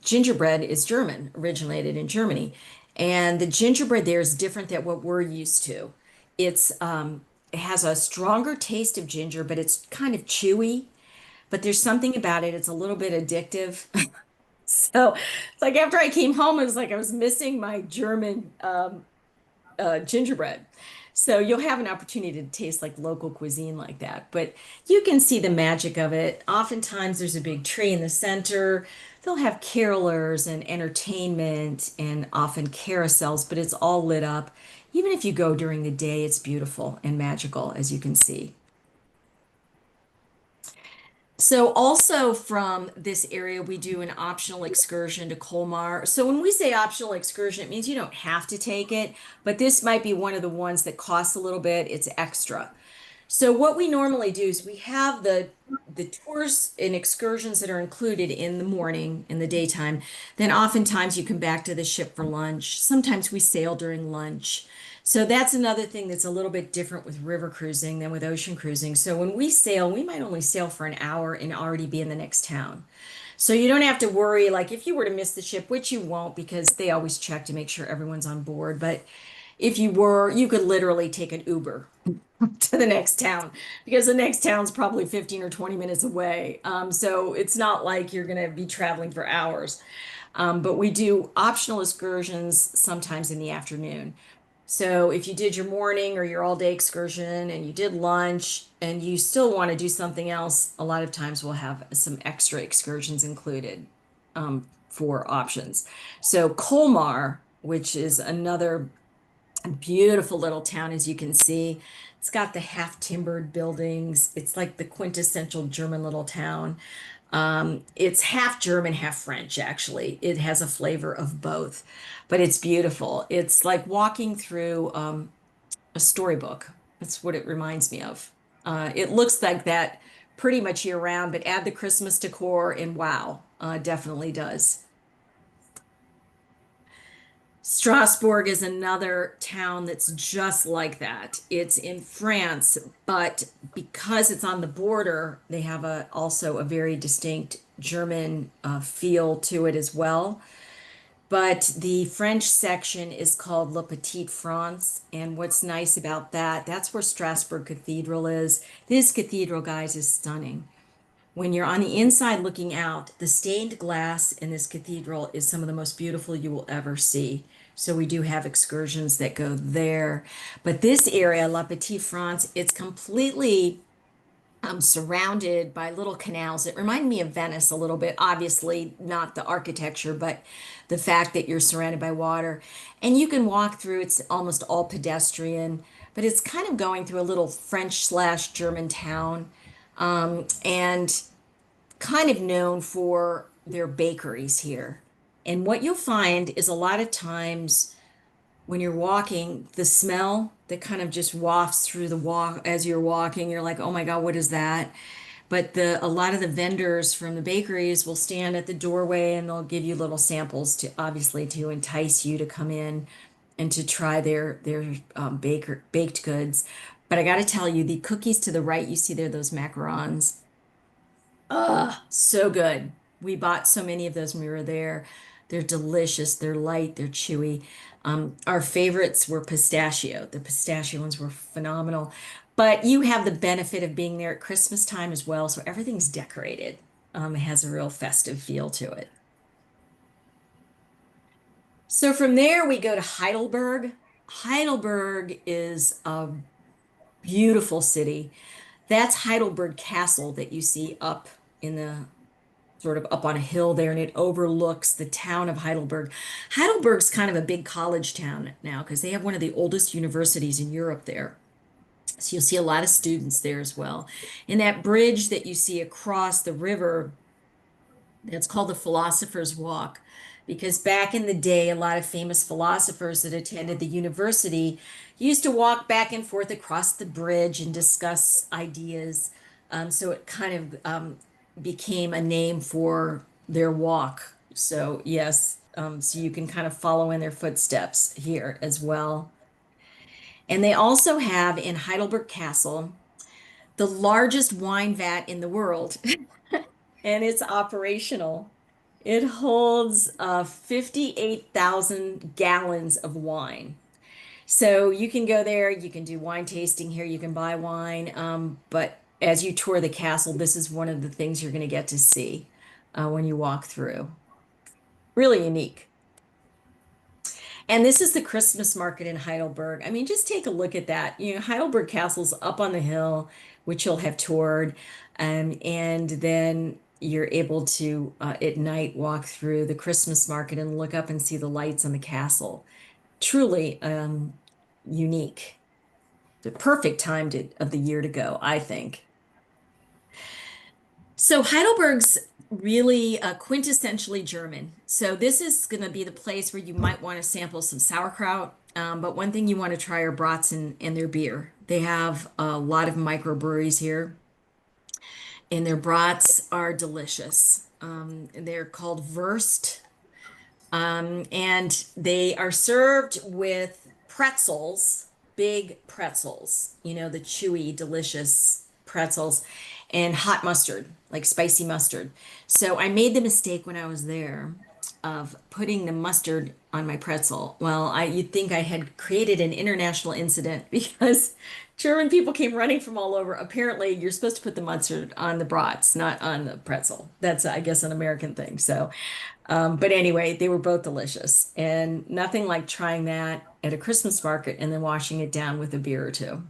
Gingerbread is German, originated in Germany, and the gingerbread there is different than what we're used to. It's it has a stronger taste of ginger, but it's kind of chewy. But there's something about it; it's a little bit addictive. So, it's like after I came home, it was like I was missing my German gingerbread. So you'll have an opportunity to taste like local cuisine like that. But you can see the magic of it. Oftentimes there's a big tree in the center. They'll have carolers and entertainment and often carousels, but it's all lit up. Even if you go during the day, it's beautiful and magical, as you can see. So also from this area, we do an optional excursion to Colmar. So when we say optional excursion, it means you don't have to take it, but this might be one of the ones that costs a little bit. It's extra. So what we normally do is we have the tours and excursions that are included in the morning, in the daytime. Then oftentimes you come back to the ship for lunch. Sometimes we sail during lunch. So that's another thing that's a little bit different with river cruising than with ocean cruising. So when we sail, we might only sail for an hour and already be in the next town. So you don't have to worry, like if you were to miss the ship, which you won't because they always check to make sure everyone's on board. But if you were, you could literally take an Uber to the next town because the next town's probably 15 or 20 minutes away. So it's not like you're going to be traveling for hours. But we do optional excursions sometimes in the afternoon. So if you did your morning or your all day excursion and you did lunch and you still want to do something else, a lot of times we'll have some extra excursions included for options. So Colmar, which is another beautiful little town, as you can see. It's got the half timbered buildings. It's like the quintessential German little town. It's half German, half French, actually. It has a flavor of both, but it's beautiful. It's like walking through a storybook. That's what it reminds me of. It looks like that pretty much year round, but add the Christmas decor and wow, definitely does. Strasbourg is another town that's just like that. It's in France, but because it's on the border, they have also a very distinct German feel to it as well. But the French section is called La Petite France, and what's nice about that, that's where Strasbourg Cathedral is. This cathedral, guys, is stunning. When you're on the inside looking out, the stained glass in this cathedral is some of the most beautiful you will ever see. So we do have excursions that go there. But this area, La Petite France, it's completely surrounded by little canals. It reminded me of Venice a little bit. Obviously, not the architecture, but the fact that you're surrounded by water. And you can walk through, it's almost all pedestrian, but it's kind of going through a little French slash German town. And kind of known for their bakeries here. And what you'll find is a lot of times when you're walking, the smell that kind of just wafts through the walk as you're walking, you're like, oh my God, what is that? But a lot of the vendors from the bakeries will stand at the doorway and they'll give you little samples to obviously to entice you to come in and to try their baked goods. But I got to tell you, the cookies to the right, you see there, those macarons. So good. We bought so many of those when we were there. They're delicious, they're light, they're chewy. Our favorites were pistachio. The pistachio ones were phenomenal. But you have the benefit of being there at Christmas time as well, so everything's decorated. It has a real festive feel to it. So from there, we go to Heidelberg. Heidelberg is a beautiful city. That's Heidelberg Castle that you see up in the sort of up on a hill there, and it overlooks the town of Heidelberg. Heidelberg's kind of a big college town now because they have one of the oldest universities in Europe there. So you'll see a lot of students there as well. And that bridge that you see across the river, it's called the Philosopher's Walk because back in the day, a lot of famous philosophers that attended the university used to walk back and forth across the bridge and discuss ideas. So it kind of became a name for their walk. So, yes, so you can kind of follow in their footsteps here as well. And they also have in Heidelberg Castle the largest wine vat in the world. And it's operational. It holds 58,000 gallons of wine. So you can go there, you can do wine tasting here, you can buy wine. But as you tour the castle, this is one of the things you're going to get to see when you walk through. Really unique. And this is the Christmas market in Heidelberg. I mean, just take a look at that. You know, Heidelberg Castle's up on the hill, which you'll have toured, and then you're able to at night walk through the Christmas market and look up and see the lights on the castle. Truly unique. The perfect time of the year to go, I think. So Heidelberg's really quintessentially German. So this is going to be the place where you might want to sample some sauerkraut. But one thing you want to try are brats and their beer. They have a lot of microbreweries here, and their brats are delicious. They're called Wurst, and they are served with pretzels, big pretzels, you know, the chewy, delicious pretzels, and hot mustard, like spicy mustard. So I made the mistake when I was there of putting the mustard on my pretzel. Well, you'd think I had created an international incident because German people came running from all over. Apparently, you're supposed to put the mustard on the brats, not on the pretzel. That's, I guess, an American thing. So but anyway, they were both delicious and nothing like trying that at a Christmas market and then washing it down with a beer or two.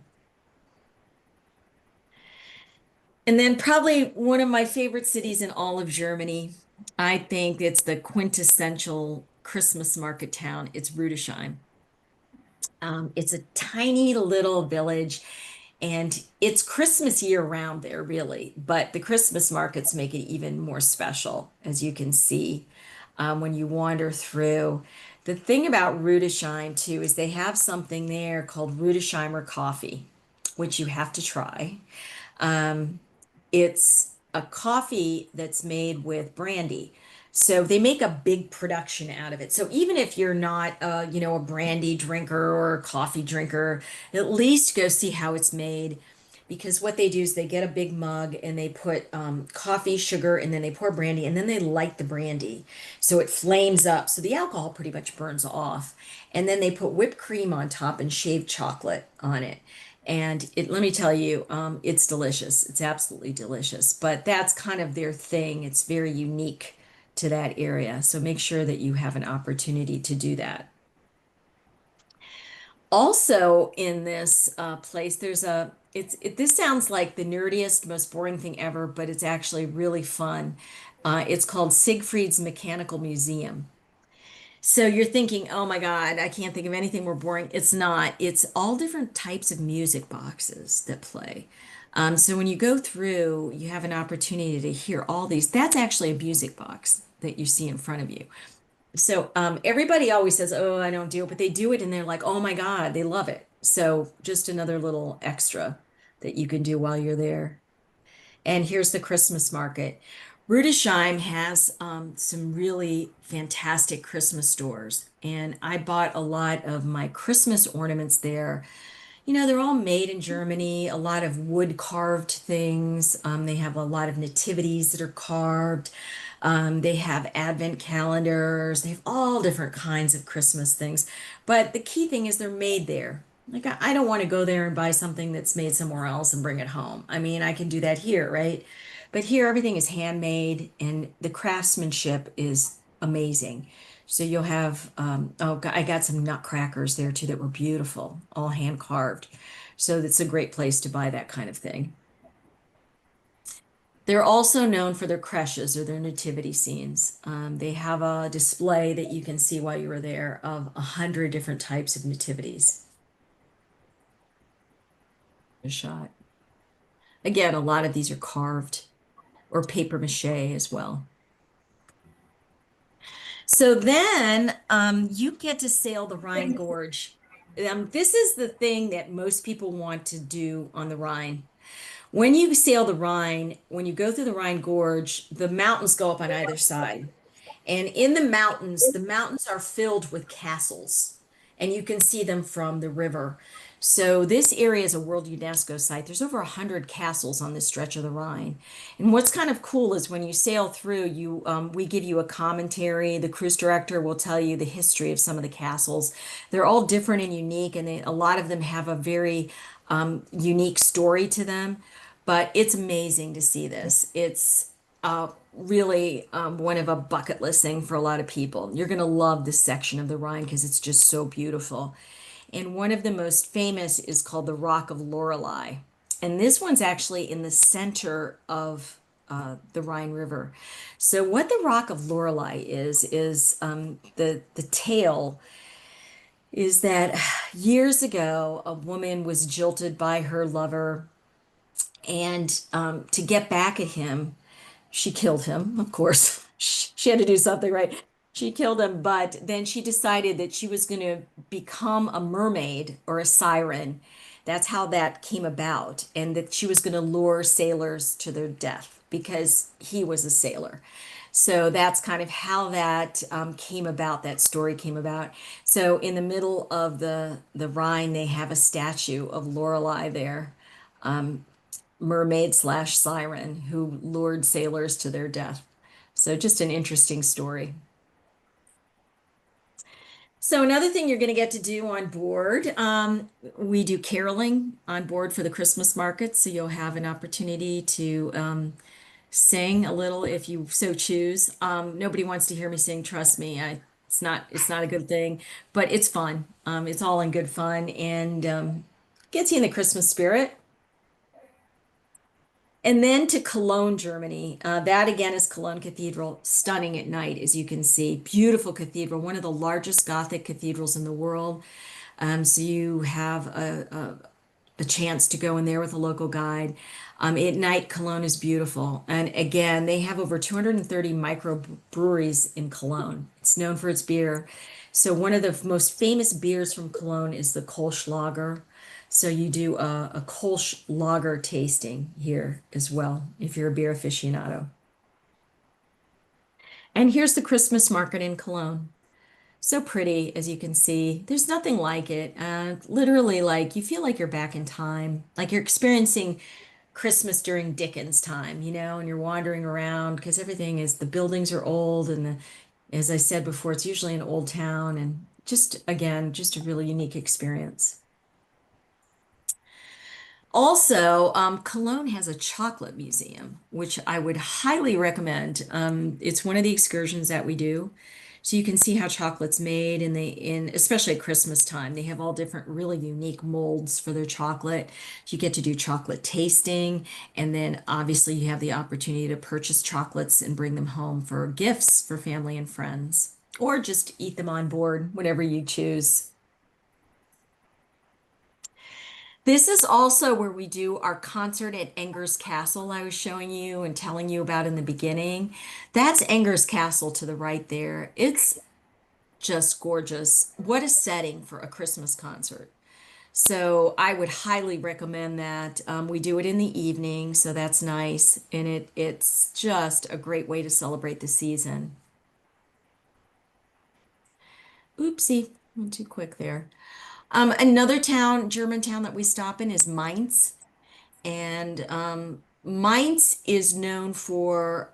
And then probably one of my favorite cities in all of Germany. I think it's the quintessential Christmas market town. It's Rudesheim. It's a tiny little village and it's Christmas year round there, really. But the Christmas markets make it even more special, as you can see when you wander through. The thing about Rudesheim, too, is they have something there called Rudesheimer coffee, which you have to try. Um, it's a coffee that's made with brandy. So they make a big production out of it. So even if you're not, a brandy drinker or a coffee drinker, at least go see how it's made. Because what they do is they get a big mug and they put coffee, sugar, and then they pour brandy and then they light the brandy. So it flames up. So the alcohol pretty much burns off. And then they put whipped cream on top and shaved chocolate on it. And let me tell you, it's delicious. It's absolutely delicious. But that's kind of their thing. It's very unique to that area. So make sure that you have an opportunity to do that. Also, in this place, this sounds like the nerdiest, most boring thing ever, but it's actually really fun. It's called Siegfried's Mechanical Museum. So you're thinking, oh my God, I can't think of anything more boring. It's not. It's all different types of music boxes that play. So when you go through, you have an opportunity to hear all these. That's actually a music box that you see in front of you. So everybody always says, oh, I don't do it, but they do it and they're like, oh my God, they love it. So just another little extra that you can do while you're there. And here's the Christmas market. Rudesheim has some really fantastic Christmas stores, and I bought a lot of my Christmas ornaments there. You know, they're all made in Germany, a lot of wood carved things. They have a lot of nativities that are carved. They have advent calendars. They have all different kinds of Christmas things. But the key thing is they're made there. Like, I don't want to go there and buy something that's made somewhere else and bring it home. I mean, I can do that here, right? But here, everything is handmade and the craftsmanship is amazing. So you'll have, I got some nutcrackers there too that were beautiful, all hand carved. So that's a great place to buy that kind of thing. They're also known for their creches or their nativity scenes. They have a display that you can see while you were there of 100 different types of nativities. A shot. Again, a lot of these are carved or paper mache as well. So then you get to sail the Rhine Gorge. This is the thing that most people want to do on the Rhine. When you sail the Rhine, when you go through the Rhine Gorge, the mountains go up on either side. And in the mountains are filled with castles, and you can see them from the river. So this area is a World UNESCO site. There's over 100 castles on this stretch of the Rhine. And what's kind of cool is when you sail through, we give you a commentary. The cruise director will tell you the history of some of the castles. They're all different and unique, and a lot of them have a very unique story to them. But it's amazing to see this. It's really one of a bucket list thing for a lot of people. You're going to love this section of the Rhine because it's just so beautiful. And one of the most famous is called the Rock of Lorelei. And this one's actually in the center of the Rhine River. So what the Rock of Lorelei is the tale is that years ago a woman was jilted by her lover, and to get back at him, she killed him, of course. She had to do something, right? She killed him, but then she decided that she was going to become a mermaid or a siren. That's how that came about, and that she was going to lure sailors to their death because he was a sailor. So that's kind of how that came about. That story came about. So in the middle of the Rhine, they have a statue of Lorelei there, mermaid slash siren who lured sailors to their death. So just an interesting story. So another thing you're going to get to do on board, we do caroling on board for the Christmas market. So you'll have an opportunity to sing a little if you so choose. Nobody wants to hear me sing, trust me. It's not a good thing, but it's fun. It's all in good fun and gets you in the Christmas spirit. And then to Cologne, Germany. That again is Cologne Cathedral, stunning at night, as you can see. Beautiful cathedral, one of the largest Gothic cathedrals in the world. So you have a chance to go in there with a local guide. At night, Cologne is beautiful. And again, they have over 230 microbreweries in Cologne. It's known for its beer. So one of the most famous beers from Cologne is the Kolsch Lager. So you do a Kolsch Lager tasting here as well, if you're a beer aficionado. And here's the Christmas market in Cologne. So pretty, as you can see. There's nothing like it. Literally, like you feel like you're back in time, like you're experiencing Christmas during Dickens time, and you're wandering around because everything is, the buildings are old, and as I said before, it's usually an old town, and just again, just a really unique experience. Also, Cologne has a chocolate museum, which I would highly recommend. It's one of the excursions that we do. So you can see how chocolate's made, and especially at Christmas time, they have all different really unique molds for their chocolate. You get to do chocolate tasting, and then obviously you have the opportunity to purchase chocolates and bring them home for gifts for family and friends, or just eat them on board, whatever you choose. This is also where we do our concert at Enger's Castle I was showing you and telling you about in the beginning. That's Enger's Castle to the right there. It's just gorgeous. What a setting for a Christmas concert. So I would highly recommend that. We do it in the evening, so that's nice. And it's just a great way to celebrate the season. Oopsie, went too quick there. Another town, German town that we stop in is Mainz. And Mainz is known for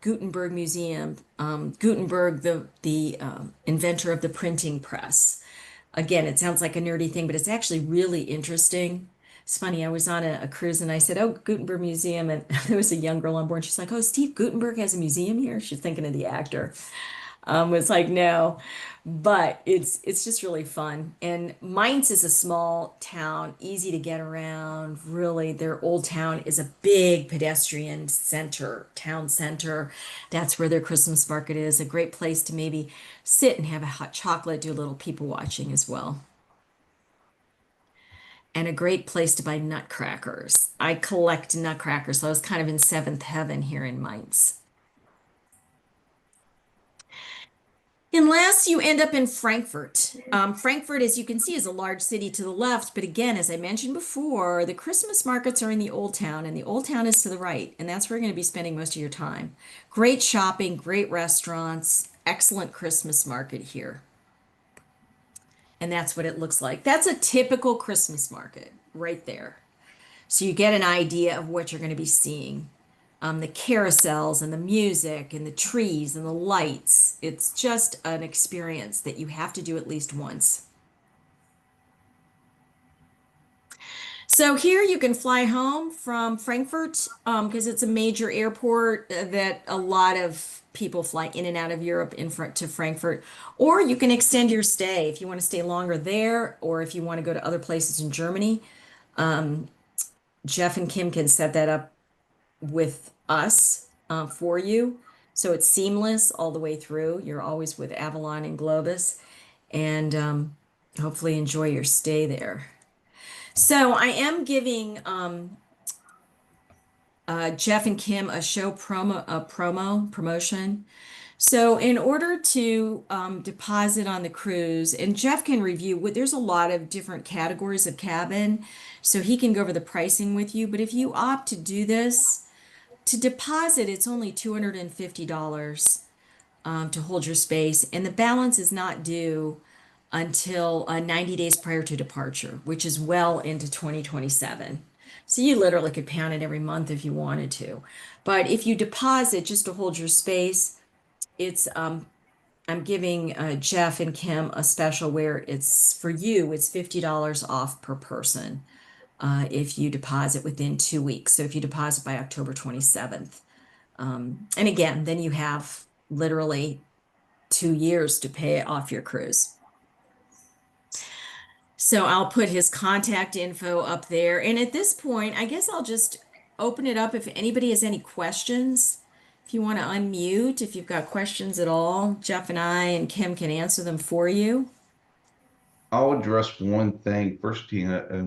Gutenberg Museum. Gutenberg, the inventor of the printing press. Again, it sounds like a nerdy thing, but it's actually really interesting. It's funny. I was on a cruise and I said, "Oh, Gutenberg Museum," and there was a young girl on board. She's like, "Oh, Steve Gutenberg has a museum here." She's thinking of the actor. It's like no, but it's just really fun. And Mainz is a small town, easy to get around. Really, their old town is a big pedestrian center, town center. That's where their Christmas market is. A great place to maybe sit and have a hot chocolate, do a little people watching as well. And a great place to buy nutcrackers. I collect nutcrackers, so I was kind of in seventh heaven here in Mainz. Unless you end up in Frankfurt. Frankfurt, as you can see, is a large city to the left. But again, as I mentioned before, the Christmas markets are in the Old Town, and the Old Town is to the right. And that's where you're going to be spending most of your time. Great shopping, great restaurants, excellent Christmas market here. And that's what it looks like. That's a typical Christmas market right there. So you get an idea of what you're going to be seeing. The carousels and the music and the trees and the lights. It's just an experience that you have to do at least once. So here you can fly home from Frankfurt because it's a major airport that a lot of people fly in and out of Europe in front to Frankfurt. Or you can extend your stay if you want to stay longer there, or if you want to go to other places in Germany. Um, Jeff and Kim can set that up with us for you. So it's seamless all the way through. You're always with Avalon and Globus, and hopefully enjoy your stay there. So I am giving Jeff and Kim a show promotion. So in order to deposit on the cruise, and Jeff can review, there's a lot of different categories of cabin, so he can go over the pricing with you. But if you opt to do this, to deposit, it's only $250 to hold your space, and the balance is not due until 90 days prior to departure, which is well into 2027. So you literally could pound it every month if you wanted to. But if you deposit just to hold your space, it's I'm giving Jeff and Kim a special where it's for you, it's $50 off per person if you deposit within 2 weeks. So if you deposit by October 27th. And again, then you have literally 2 years to pay off your cruise. So I'll put his contact info up there. And at this point, I guess I'll just open it up if anybody has any questions. If you want to unmute, if you've got questions at all, Jeff and I and Kim can answer them for you. I'll address one thing first, Tina. You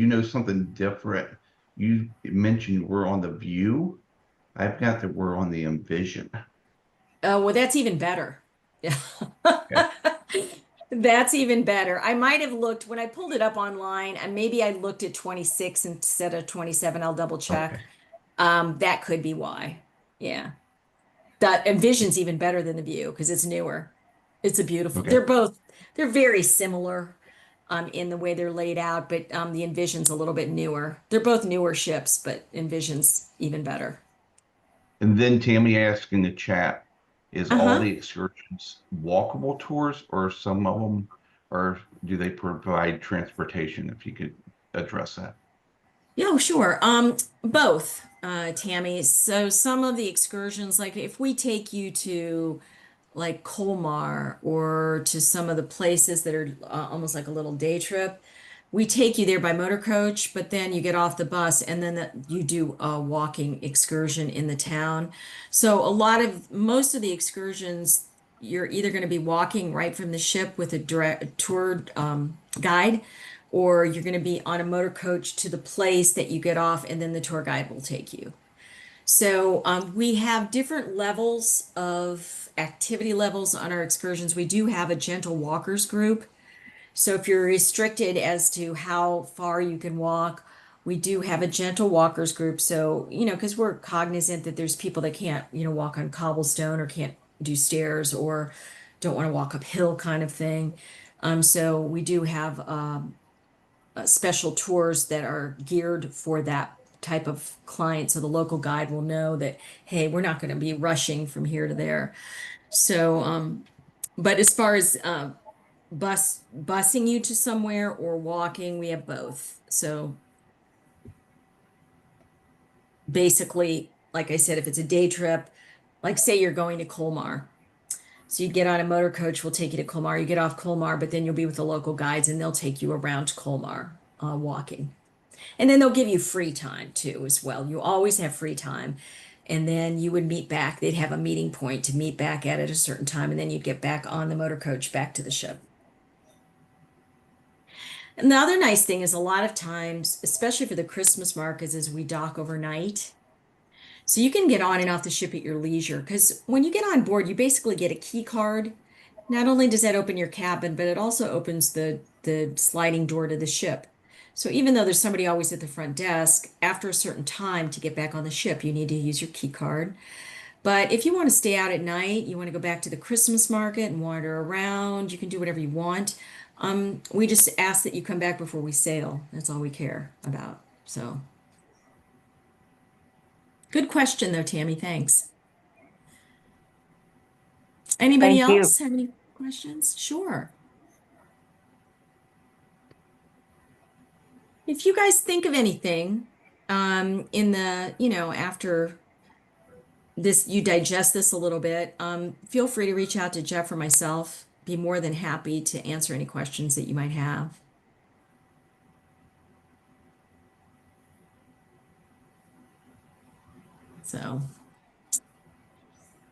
know something different. You mentioned we're on the View. I've got that we're on the Envision. Oh, well, that's even better. Yeah. Okay. That's even better. I might have looked when I pulled it up online, and maybe I looked at 26 instead of 27. I'll double check. Okay. That could be why. Yeah. That Envision's even better than the View because it's newer. It's a beautiful. Okay. They're very similar in the way they're laid out, but the Envision's a little bit newer. They're both newer ships, but Envision's even better. And then Tammy asked in the chat, is all Uh-huh. the excursions walkable tours or some of them, or do they provide transportation? If you could address that. Yeah, sure. Both, Tammy. So some of the excursions, like if we take you to like Colmar or to some of the places that are almost like a little day trip, we take you there by motor coach, but then you get off the bus and then you do a walking excursion in the town. So most of the excursions, you're either going to be walking right from the ship with a direct tour guide, or you're going to be on a motor coach to the place that you get off, and then the tour guide will take you. So we have different levels of activity levels on our excursions. We do have a gentle walkers group. So if you're restricted as to how far you can walk, we do have a gentle walkers group. So, because we're cognizant that there's people that can't, walk on cobblestone or can't do stairs or don't want to walk uphill kind of thing. So we do have special tours that are geared for that type of client. So the local guide will know that, hey, we're not going to be rushing from here to there. So, but as far as busing you to somewhere or walking, we have both. So basically, like I said, if it's a day trip, like say you're going to Colmar. So you get on a motor coach, we'll take you to Colmar. You get off Colmar, but then you'll be with the local guides and they'll take you around Colmar, walking. And then they'll give you free time too, as well. You always have free time. And then you would meet back. They'd have a meeting point to meet back at a certain time, and then you'd get back on the motor coach back to the ship. And the other nice thing is a lot of times, especially for the Christmas markets, is we dock overnight. So you can get on and off the ship at your leisure because when you get on board, you basically get a key card. Not only does that open your cabin, but it also opens the sliding door to the ship. So even though there's somebody always at the front desk, after a certain time to get back on the ship, you need to use your key card. But if you want to stay out at night, you want to go back to the Christmas market and wander around, you can do whatever you want. We just ask that you come back before we sail. That's all we care about. So good question though, Tammy. Thanks. Anybody Thank you. else have any questions? Sure. If you guys think of anything, in the, after this, you digest this a little bit, feel free to reach out to Jeff or myself. Be more than happy to answer any questions that you might have. So,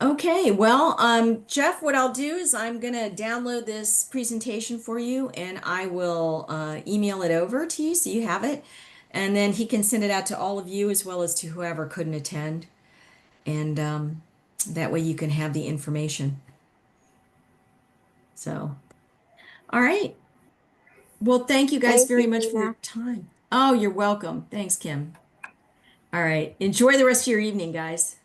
okay, well, Jeff, what I'll do is I'm gonna download this presentation for you and I will email it over to you so you have it. And then he can send it out to all of you as well as to whoever couldn't attend. And that way you can have the information. So, all right. Well, thank you guys Thank very you, much for your Tina. time. Oh, you're welcome. Thanks, Kim. All right. Enjoy the rest of your evening, guys.